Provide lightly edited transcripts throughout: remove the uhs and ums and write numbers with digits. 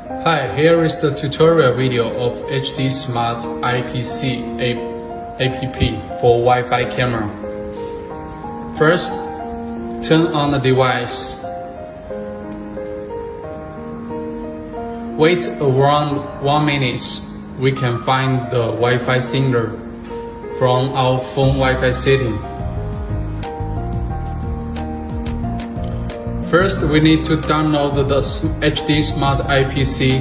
Hi, here is the tutorial video of HD Smart IPC app for Wi-Fi camera. First, turn on the device. Wait around 1 minute. We can find the Wi-Fi signal from our phone Wi-Fi setting. First, we need to download the HD Smart IPC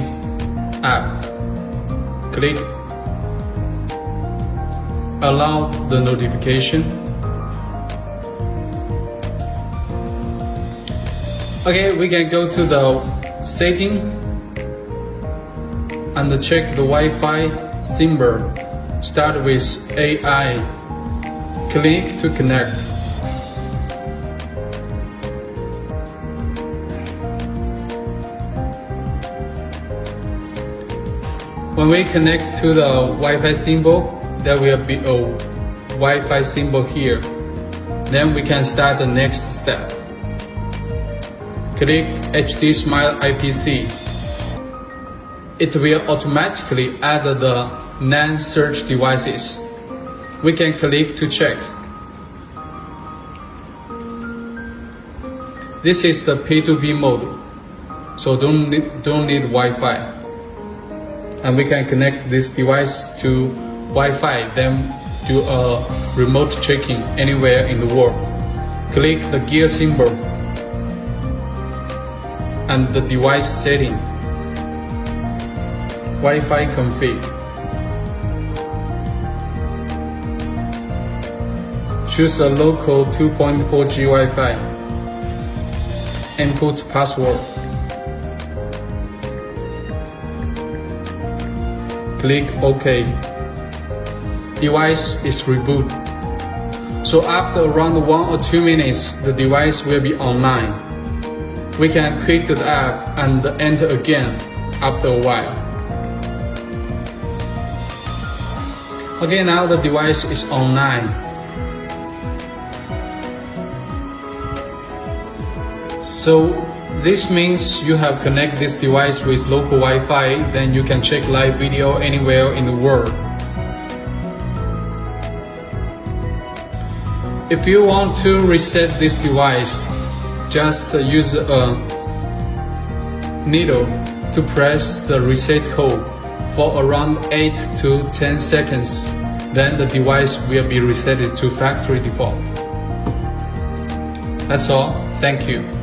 app. Click Allow the notification. Okay, we can go to the setting and check the Wi-Fi symbol. Start with AI. Click to connect. When we connect to the Wi-Fi symbol, there will be a Wi-Fi symbol here. Then we can start the next step. Click HD Smart IPC. It will automatically add the non-search devices. We can click to check. This is the P2P mode, so don't need Wi-Fi. And we can connect this device to Wi-Fi, then do a remote checking anywhere in the world. Click the gear symbol and the device setting. Wi-Fi config. Choose a local 2.4G Wi-Fi. Input password. Click OK. Device is reboot. So after around 1 or 2 minutes, the device will be online. We can quit the app and enter again after a while. Okay, now the device is online. So this means you have connected this device with local Wi-Fi, then you can check live video anywhere in the world. If you want to reset this device, just use a needle to press the reset code for around 8 to 10 seconds. Then the device will be reset to factory default. That's all. Thank you.